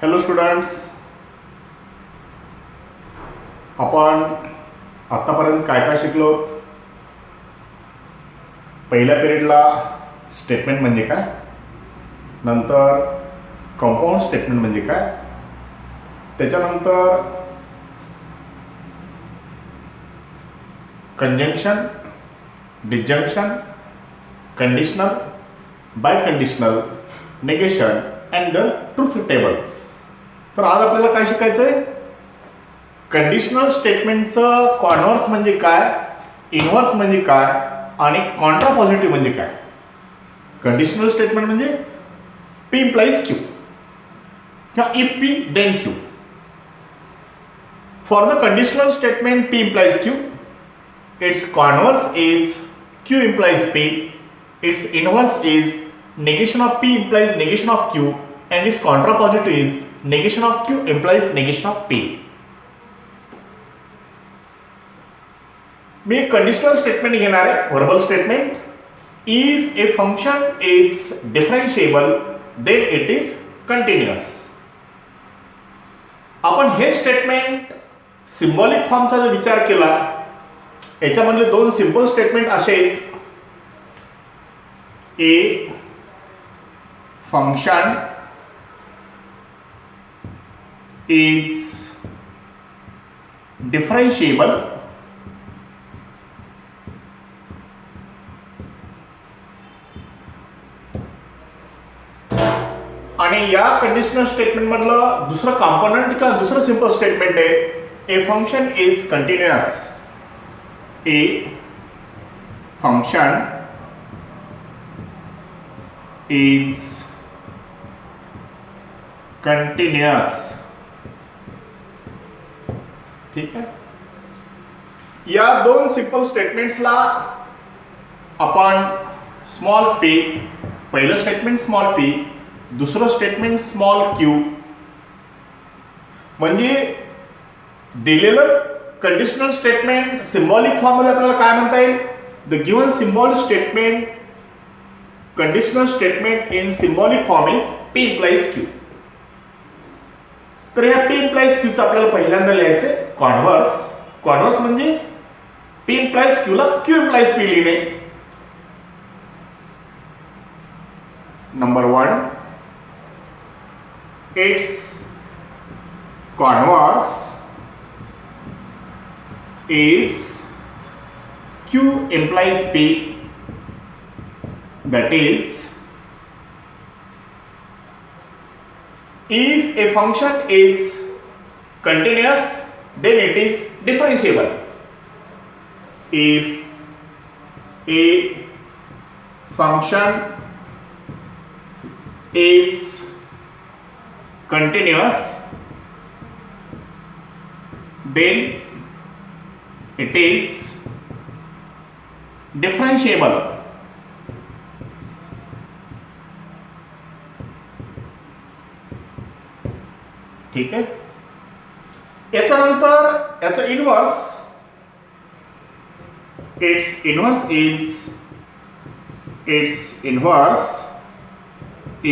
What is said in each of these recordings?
Hello students, आपण आत्तापर्यंत काय काय शिकलो. पहिल्या पिरियडला स्टेटमेंट म्हणजे काय, नंतर कंपाऊंड स्टेटमेंट म्हणजे काय, त्याच्यानंतर conjunction, disjunction, conditional, biconditional, negation and the truth tables. तर आज आपल्याला काय शिकायचं आहे. कंडिशनल स्टेटमेंटचं कॉन्व्हर्स म्हणजे काय, इनव्हर्स म्हणजे काय आणि कॉन्ट्रापॉझिटिव्ह म्हणजे काय. कंडिशनल स्टेटमेंट म्हणजे पी इम्प्लाइज क्यू किंवा if P then Q. For the conditional statement P implies Q, its converse is q implies p, its inverse is negation of p implies negation of q, and its contrapositive is negation of q implies negation of p. मी conditional statement घेणार आहे, verbal statement. If a function is differentiable then it is continuous. आपण हे statement symbolic फॉर्मचा जर विचार केला, याच्यामधले दोन simple statement असे आहेत. ए फंक्शन इज डिफरन्शिएबल आणि या कंडिशनल स्टेटमेंट मधलं दुसरं कॉम्पोनंट किंवा दुसरं सिंपल स्टेटमेंट आहे ए function is continuous. A function is continuous. ठीक आहे. या दोन सिंपल स्टेटमेंट्सला आपण स्मॉल p, पहिलं स्टेटमेंट स्मॉल p, दुसरं स्टेटमेंट स्मॉल q, म्हणजे दिलेलं कंडिशनल स्टेटमेंट सिम्बॉलिक फॉर्म मध्ये आपल्याला काय म्हणता येईल. The given symbol statement conditional statement in symbolic form is P implies Q. तर या पी इम्प्लाइज क्यूचं आपल्याला पहिल्यांदा लिहायचंय कॉन्व्हर्स. कॉन्व्हर्स म्हणजे पी इम्प्लाइज क्यू ला क्यू इम्प्लाइज पी लिहिणे. Number 1, it's converse is q implies p, that is if a function is continuous then it is differentiable. If a function is continuous then it is differentiable. ठीक आहे. याच्यानंतर याचं inverse, its inverse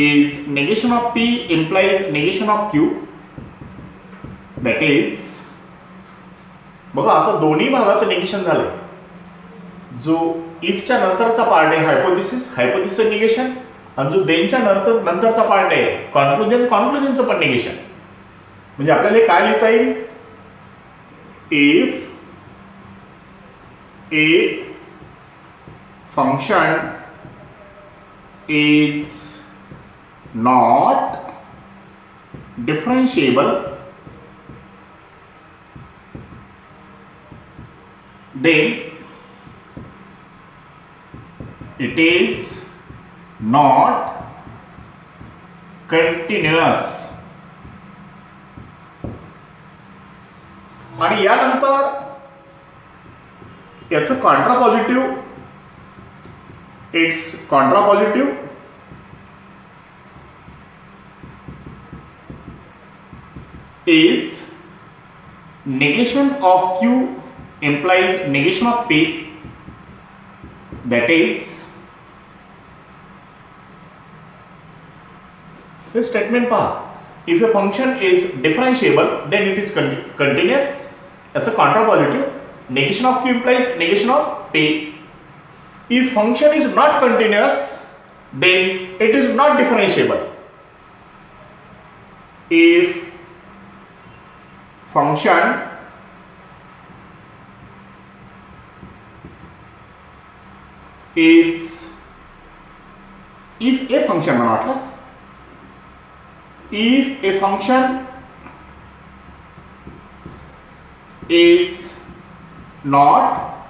is negation of p implies negation of q, that is बघा आता दोन्ही भागाचं negation झालंय. जो इफच्या नंतरचा पार्ट आहे हायपोथेसिस निगेशन, आणि जो देनच्या नंतरचा पार्ट आहे कॉन्क्लुजनचं पण निगेशन. म्हणजे आपल्याला काय लिहिता येईल. If a function is not differentiable then it is not continuous. आणि यानंतर याचं contrapositive, it's contrapositive is negation of q implies negation of p, that is हे स्टेटमेंट पहा. if a function is differentiable then it is continuous. That's a contrapositive. Negation of q implies negation of p. If function is not continuous then it is not differentiable. If function is if a function is not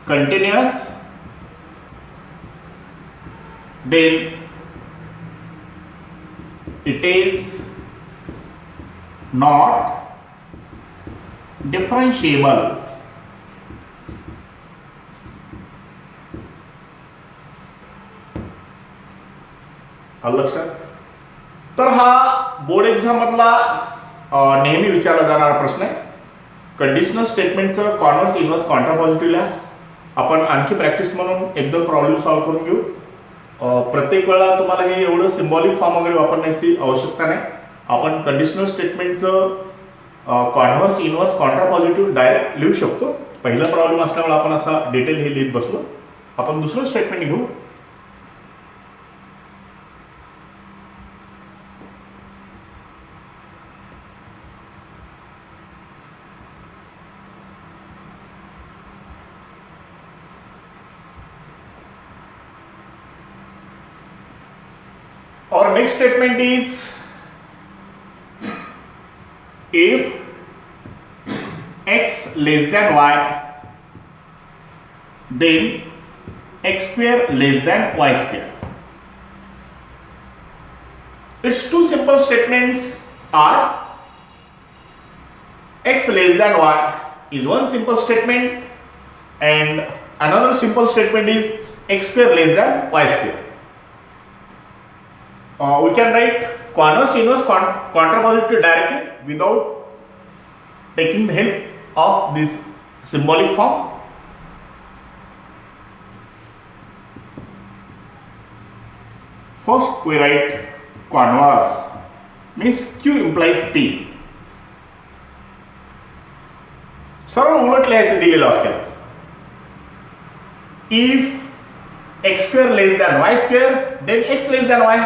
continuous then it is not differentiable. आलं लक्षात? तर हा board exam मधला नेहमी विचारला जाणारा प्रश्न आहे. कंडिशनल स्टेटमेंटचं कॉन्व्हर्स इन्व्हर्स कॉन्ट्रापॉझिटिव्हला आपण आणखी प्रॅक्टिस म्हणून एकदम प्रॉब्लेम सॉल्व्ह करून घेऊ. प्रत्येक वेळा तुम्हाला हे एवढं सिम्बॉलिक फॉर्म वगैरे वापरण्याची आवश्यकता नाही. आपण conditional स्टेटमेंटचं converse inverse contrapositive direct लिहू शकतो. पहिला प्रॉब्लेम असल्यामुळे आपण असा डिटेल हे लिहित बसलो. आपण दुसरं स्टेटमेंट घेऊ. Our next statement is if x less than y then x square less than y square. Its two simple statements are x less than y is one simple statement and another simple statement is x square less than y square. We can write converse inverse contrapositive directly without taking the help of this symbolic form. First we write converse means q implies p. सरळ उलट लिहायचं दिलेलं वाक्य. If x square less than y square then x less than y.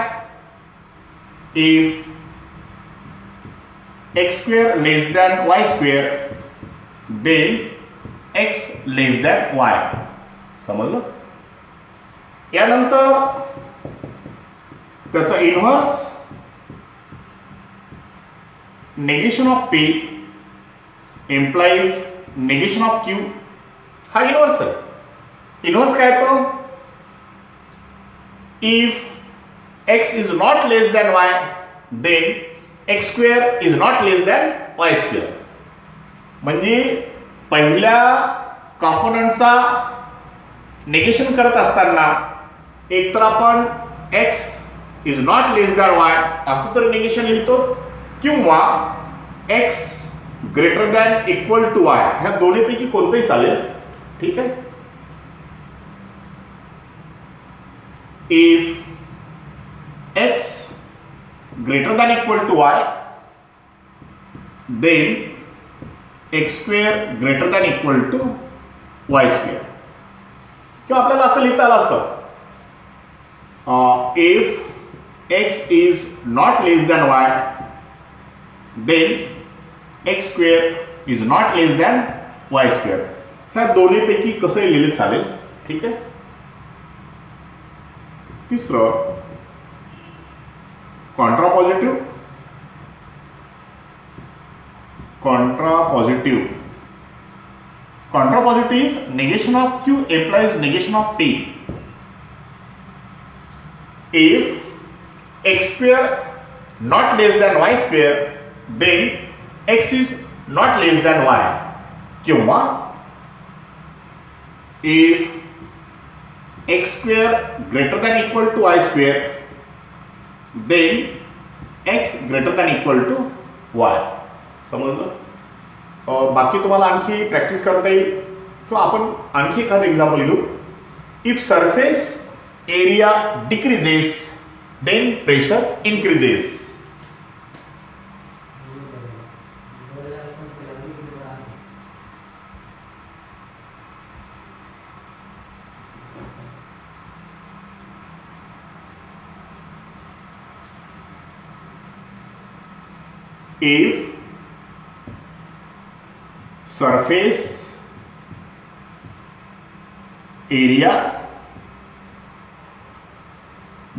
If x square less than y square then x less than y. समजलं? यानंतर त्याचा inverse negation of p implies negation of q. हा inverse आहे. Inverse काय तो? If x is not less than y then x square is not less than y square. म्हणजे पहिल्या कॉम्पोनंटचा negation करत असताना एक तर आपण x is not less than y असं तर निगेशन लिहितो किंवा x greater than equal to y ह्या दोन्हीपैकी कोणतंही चालेल. ठीक आहे. If x greater than equal to y then x square greater than equal to y square. किंवा आपल्याला असं लिहिता आलं असतं if x is not less than y then x square is not less than y square. ह्या दोन्हीपैकी कसंही लिहिलं चालेल. ठीक आहे. तिसरं contrapositive. Contrapositive is negation of q implies negation of p. If x square not less than y square then x is not less than y. किंवा if x square greater than equal to y square then x greater than equal to y. समजलं? बाकी तुम्हाला आणखी practice करता येईल किंवा आपण आणखी एखादं एक्झाम्पल घेऊ. If surface area decreases then pressure increases. if surface area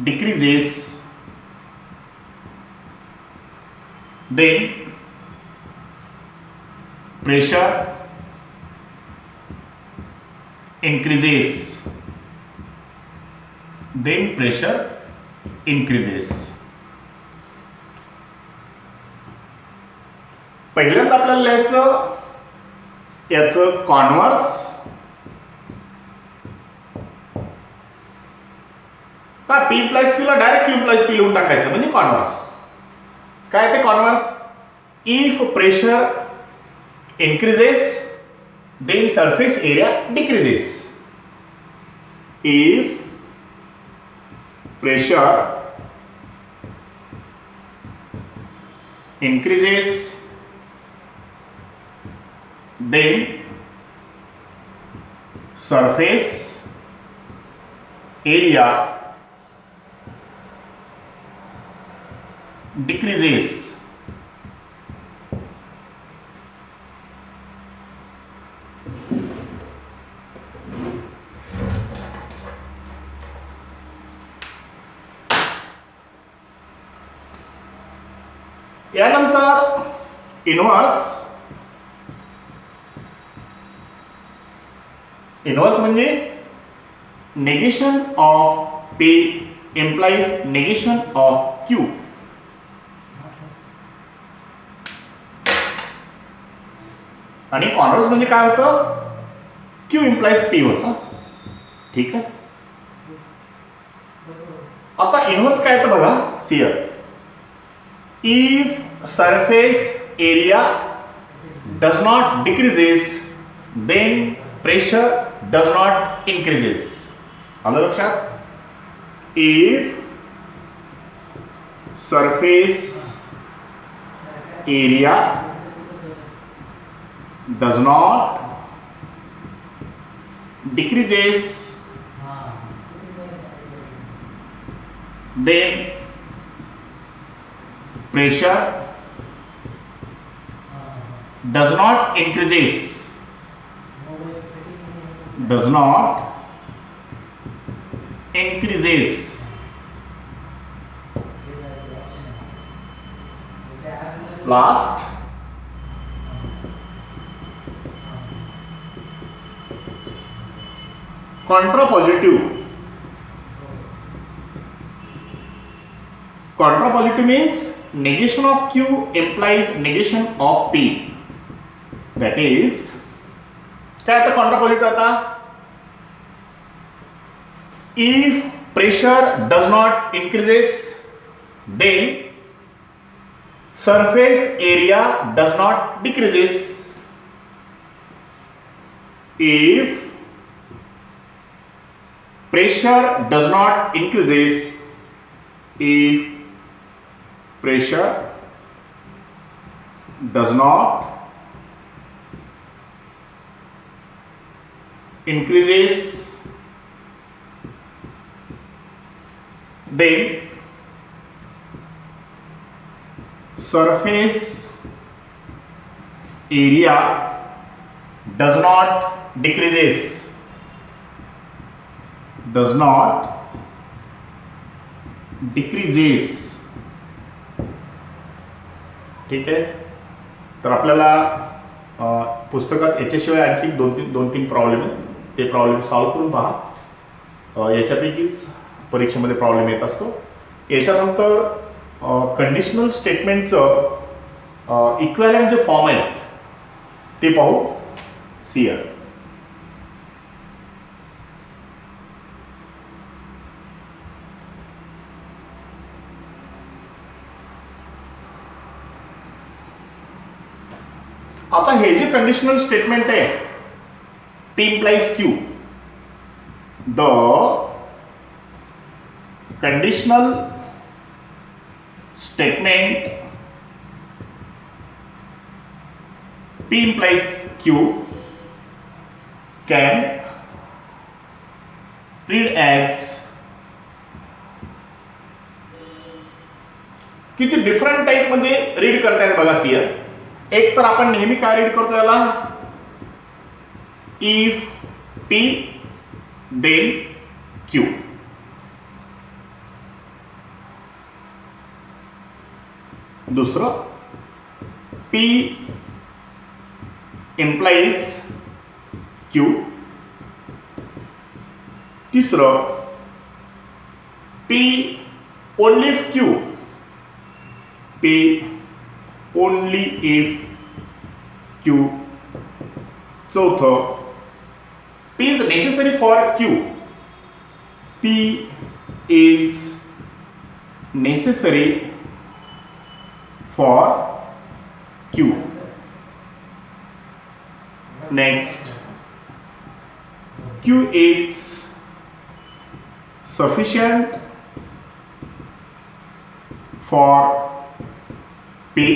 decreases, then pressure increases, then pressure increases. पहिल्यांदा आपल्याला लिहायचं याचं कॉन्व्हर्स का P इम्प्लाइज Q ला डायरेक्ट Q इम्प्लाइज P लिहून टाकायचं म्हणजे कॉन्व्हर्स. काय ते converse? If pressure increases then surface area decreases. If pressure increases, then surface area decreases. यानंतर इनवर्स म्हणजे negation of P implies negation of Q. आणि converse म्हणजे काय होतं? Q implies P होतं. ठीक आहे. आता इनवर्स काय येतं बघा. सियर if surface area does not decreases then pressure does not increases. आलं लक्षात? if surface area does not decreases then pressure does not increases. Does not increases. Last, contrapositive. Contrapositive means negation of Q implies negation of P. That is, क्या आता contrapositive आता? If pressure does not increases, then surface area does not decreases. If pressure does not increases, if pressure does not increases, then surface area does not decreases. Does not decreases. ठीक आहे. तर आपल्याला पुस्तकात याच्याशिवाय आणखी दोन तीन प्रॉब्लेम आहेत. ते प्रॉब्लेम सॉल्व्ह करून पहा. याच्यापैकीच परीक्षेमध्ये प्रॉब्लेम येत असतो. याच्यानंतर कंडिशनल स्टेटमेंटचं इक्वॅलेंट जे फॉर्म आहेत ते पाहू. सियर आता हे जे कंडिशनल स्टेटमेंट आहे P implies Q, the conditional statement P implies Q can read as किती डिफरंट टाईप मध्ये रीड करतायत बघा सीए. एक तर आपण नेहमी काय रीड करतो याला, इफ पी देन क्यू. दुसरं पी implies क्यू. तिसरं P only if Q, P only if Q. चौथं P is necessary for Q, P is necessary for Q. Next, Q is sufficient for P.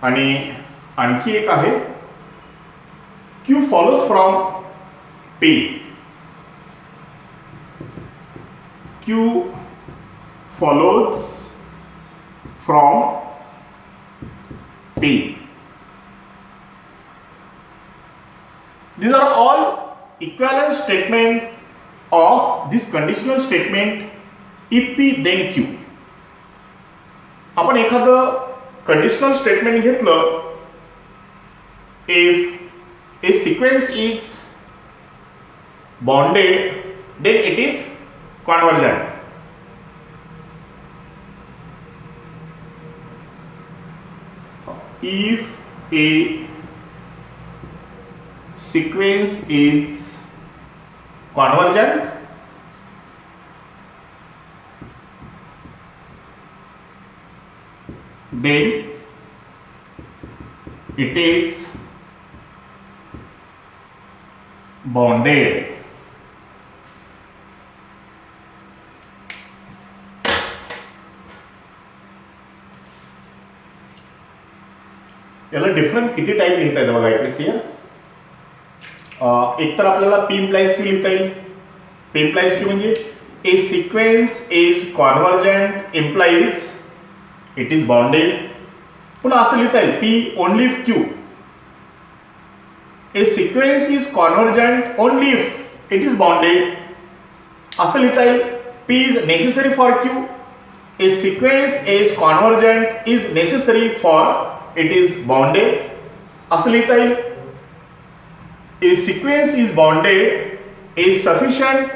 आणि आणखी एक आहे, Q follows from P. Q follows from P. These are all equivalent statement of this conditional statement if P then Q. आपण एखादं conditional statement घेतलं, if a sequence is bounded then it is convergent. If a sequence is convergent then it is bounded. याला different किती type लिहिता येतं बघा इकडे CA. एक तर आपल्याला P implies Q लिहिता येईल. P implies Q म्हणजे a sequence is convergent implies it is bounded. पुन्हा असं लिहिता येईल P only if Q, a sequence is convergent only if it is bounded. असं लिहिता येईल P is necessary for Q, a sequence is convergent is necessary for it is bounded. असं लिहिता येईल a sequence is bounded is sufficient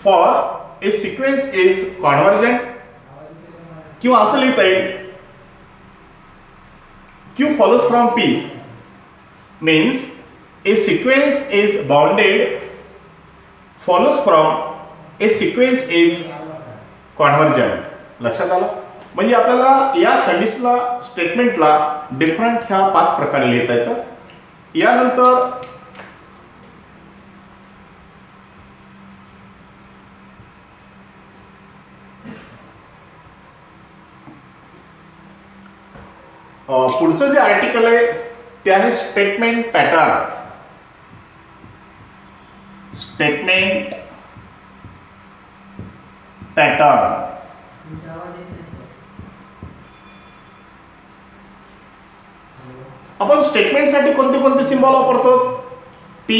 for a sequence is convergent. किंवा असं लिहिता येईल Q follows from P means a sequence is bounded follows from a sequence is convergent. लक्षात आलं? म्हणजे आपल्याला या कंडिशनल स्टेटमेंटला डिफरंट ह्या 5 प्रकारे लिहिता येतं. यानंतर पुढचं जे आर्टिकल आहे ते आहे स्टेटमेंट पॅटर्न. Statement pattern. आपण स्टेटमेंटसाठी कोणते कोणते सिंबल वापरतो? P,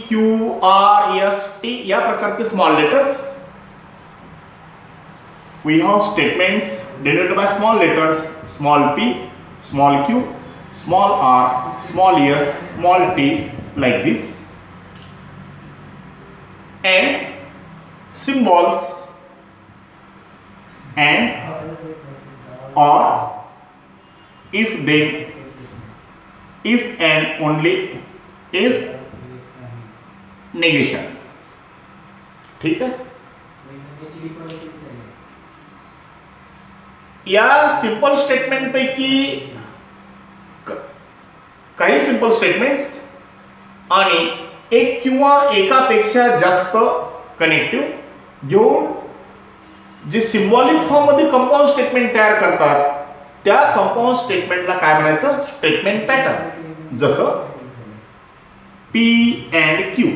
Q, R, S, T या प्रकारचे small letters. We have statements denoted by small letters, small p, small q, small r, small s, small t, like this. And symbols and or if then, if and only if, negation. ठीक है. या simple statement पैकी काही simple statements आणि एक किंवा एकापेक्षा जास्त कनेक्टिव्ह घेऊन जे सिम्बॉलिक फॉर्म मध्ये कंपाऊंड स्टेटमेंट तयार करतात त्या कंपाऊंड स्टेटमेंटला काय म्हणायचं? Statement pattern. जसं P and Q,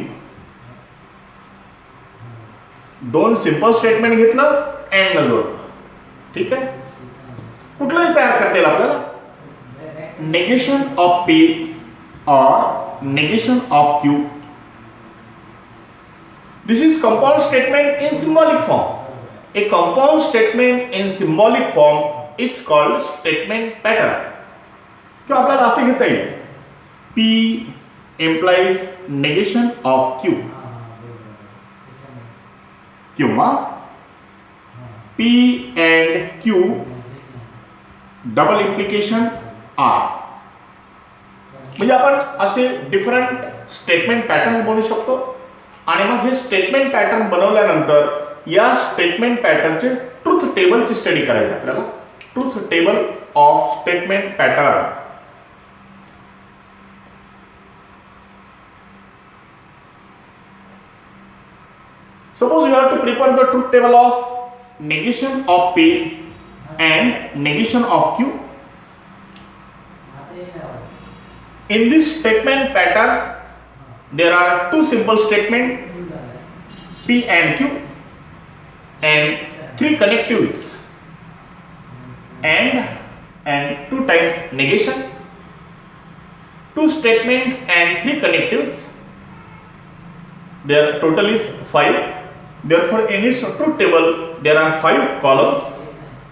दोन सिंपल स्टेटमेंट घेतलं अँड न जोडलं. ठीक आहे. कुठलंही तयार करता येईल आपल्याला. Negation of P or negation of Q. This is compound statement in symbolic form. A compound statement in symbolic form is called statement pattern. किंवा आपल्याला असे घेता येईल, P implies negation of Q किंवा P and Q double implication R. म्हणजे आपण असे different statement pattern बनवू शकतो आणि मग हे स्टेटमेंट पॅटर्न बनवल्यानंतर या स्टेटमेंट पॅटर्नचे ट्रूथ टेबलची स्टडी करायची आपल्याला. Truth table of statement pattern. Suppose you have to prepare the truth table of negation of P and negation of Q. In this statement pattern, there are two simple statements P and Q and three connectives and two times negation. Two statements and three connectives. Their total is 5. Therefore, in its truth table, there are 5 columns.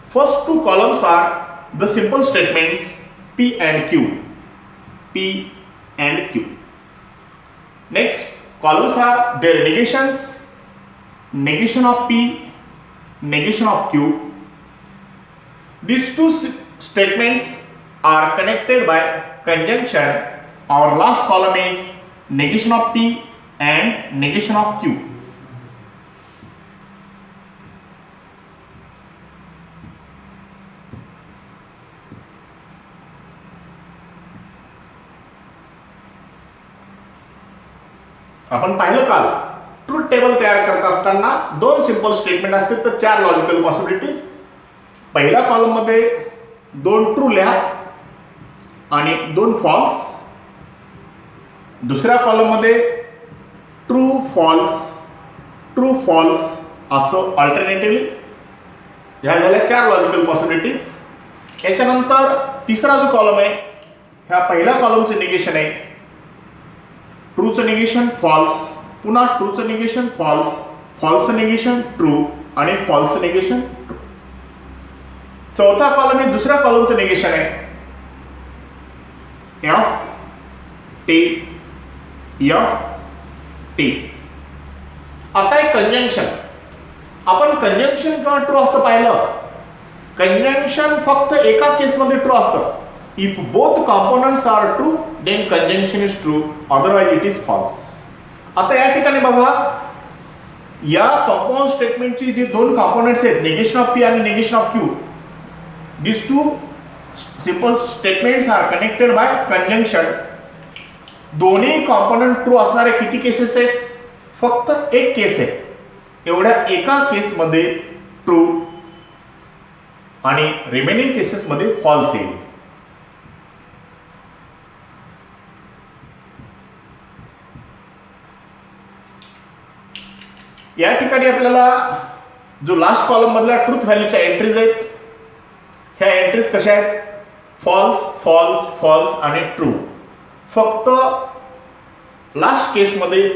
First two columns are the simple statements P and Q. P and Q. Next columns are their negations. Negation of P, negation of Q. These two statements are connected by conjunction. Our last column is negation of P and negation of Q. आपण पाहिलं काल truth table तयार करत असताना दोन simple statement असते तर चार लॉजिकल पॉसिबिलिटीज. पहिल्या कॉलम मध्ये दोन ट्रू लिहा आणि दोन फॉल्स. दुसऱ्या कॉलम मध्ये ट्रू फॉल्स असं अल्टरनेटिव्हली. ह्या झाल्या चार लॉजिकल पॉसिबिलिटीज. याच्यानंतर तिसरा जो कॉलम आहे ह्या पहिल्या कॉलमचं निगेशन आहे. ट्रूचं निगेशन फॉल्स, पुन्हा ट्रूचं निगेशन फॉल्स, फॉल्सचं निगेशन ट्रू आणि फॉल्सचं निगेशन ट्रू. चौथा कॉलम आहे दुसऱ्या कॉलमचं निगेशन आहे एफ टी. आता एक कंजंक्शन. आपण कंजंक्शन किंवा ट्रू असतं पाहिलं. कंजंक्शन फक्त एका केसमध्ये ट्रू असतं. If both components are true, then conjunction is true, otherwise it is false. आता या ठिकाणी बघा, या कंपाऊंड स्टेटमेंटची जी दोन कंपोनेंट्स आहेत नेगेशन ऑफ P आणि negation of Q, these two simple statements are connected by conjunction. दोन्ही कंपोनेंट ट्रू असणारे किती केसेस आहेत? फक्त एक केस आहे. एवढ्या एका केसमध्ये ट्रू आणि रिमेनिंग केसेसमध्ये फॉल्स येईल. या ठिकाणी आपल्याला जो लास्ट कॉलम मधल्या ट्रूथ व्हॅल्यूच्या एंट्रीज आहेत ह्या एंट्रीज कशा आहेत? फॉल्स फॉल्स फॉल्स आणि ट्रू. फक्त लास्ट केसमध्ये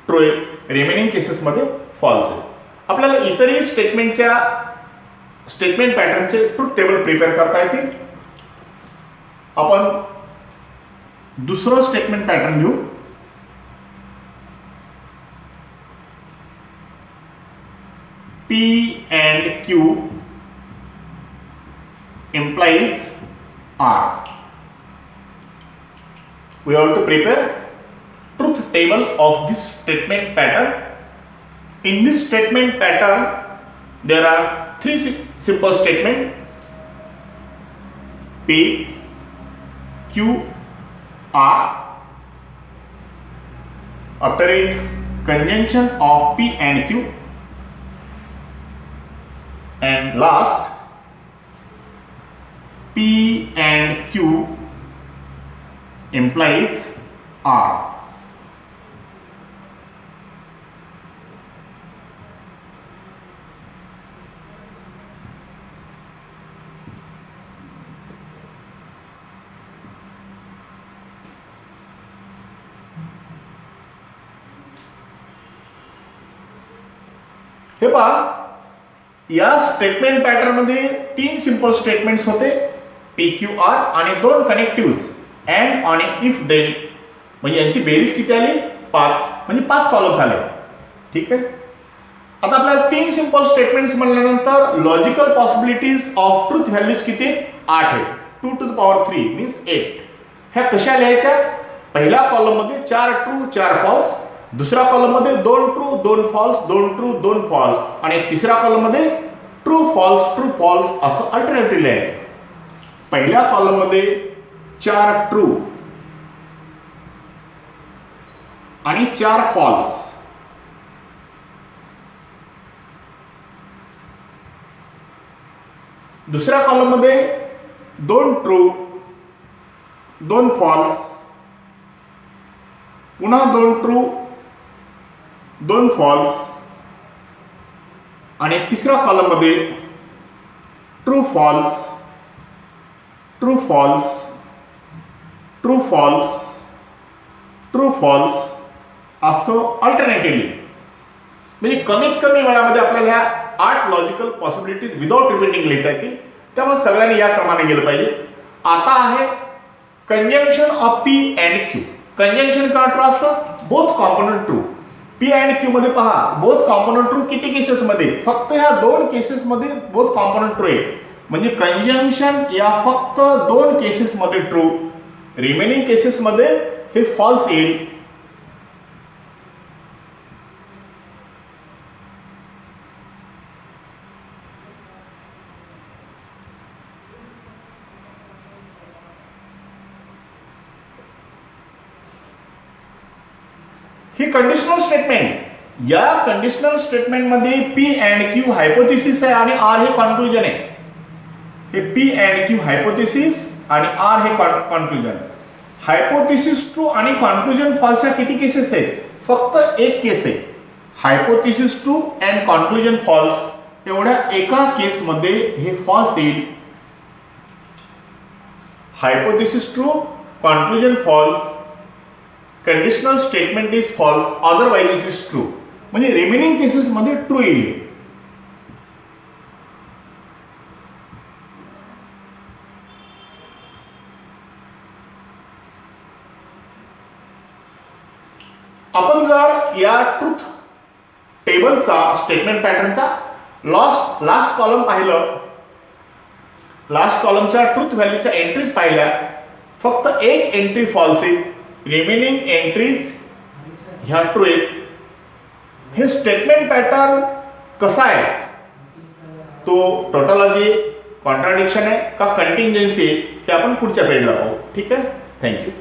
ट्रू आहे, रिमेनिंग केसेसमध्ये फॉल्स आहे. आपल्याला इतरही स्टेटमेंटच्या स्टेटमेंट पॅटर्नचे ट्रूथ टेबल प्रिपेअर करता येतील. आपण दुसरं स्टेटमेंट पॅटर्न घेऊ. P and Q implies R. We have to prepare truth table of this statement pattern. In this statement pattern, there are three simple statements P, Q, R. After it, conjunction of P and Q. And last, P and Q implies R. हे पहा, या statement pattern मध्ये 3 simple statements होते, PQR आणि 2 connective and आणि if then, म्हणजे यांची berries किती आली 5, म्हणजे 5 कॉलम्स आले. ठीक आहे. आता आपल्याला 3 सिंपल स्टेटमेंट्स म्हणल्यानंतर logical possibilities of truth values किती 8 आहेत. 2 to the power 3 मीन्स 8. ह्या कशा लिहायच्या? पहिल्या कॉलम मध्ये 4 ट्रू 4 फॉल्स, दुसऱ्या कॉलम मध्ये 2 ट्रू 2 फॉल्स 2 ट्रू 2 फॉल्स आणि तिसऱ्या कॉलम मध्ये ट्रू फॉल्स असं अल्टरनेटिव्ह लिहायचं. पहिल्या कॉलम मध्ये 4 ट्रू आणि 4 फॉल्स, दुसऱ्या कॉलम मध्ये 2 ट्रू 2 फॉल्स, पुन्हा 2 ट्रू 2 फॉल्स आणि तिसऱ्या कॉलम मध्ये true false true false true false true false असं अल्टरनेटिव्हली. म्हणजे कमीत कमी वेळामध्ये आपल्याला ह्या 8 लॉजिकल पॉसिबिलिटीज विदाउट रिपीटिंग लिहिता येतील. त्यामुळे सगळ्यांनी या क्रमाने गेलं पाहिजे. आता आहे conjunction of P and Q. Conjunction का ट्रू असतं? Both component true. P and Q मध्ये पहा, बोथ कॉम्पोनंट ट्रू किती केसेस मध्ये? फक्त ह्या 2 केसेस मध्ये बोथ कॉम्पोनंट ट्रू आहे. म्हणजे कंजंक्शन या फक्त 2 केसेस मध्ये ट्रू, रिमेनिंग केसेस मध्ये हे फॉल्स येईल. ही कंडिशनल स्टेटमेंट, या कंडिशनल स्टेटमेंट मध्ये P अँड Q हायपोथेसिस आहे आणि R हे कॉन्क्लुजन आहे. हे P अँड Q हायपोथेसिस आणि R हे कॉन्क्लुजन. हायपोथेसिस ट्रू आणि कॉन्क्लुजन फॉल्स या किती केसेस आहेत? फक्त एक केस आहे. Hypothesis true and conclusion false एवढ्या एका केस मध्ये हे फॉल्स येईल. Hypothesis true, conclusion false, conditional statement is false, otherwise it is true. म्हणजे रिमेनिंग केसेस मध्ये ट्रू येईल. आपण जर या ट्रूथ टेबलचा स्टेटमेंट पॅटर्नचा लास्ट कॉलम पाहिलं, लास्ट कॉलमच्या ट्रूथ व्हॅल्यूच्या एंट्रीज पाहिल्या, फक्त एक एंट्री फॉल्स आहे, रिमेनिंग एंट्रीज ह्या ट्रू आहेत. हे स्टेटमेंट पॅटर्न कसा आहे? तो टोटोलॉजी, कॉन्ट्राडिक्शन आहे का कंटिंजन्सी आहे, हे आपण पुढच्या पेजला पाहू. ठीक आहे. थँक्यू.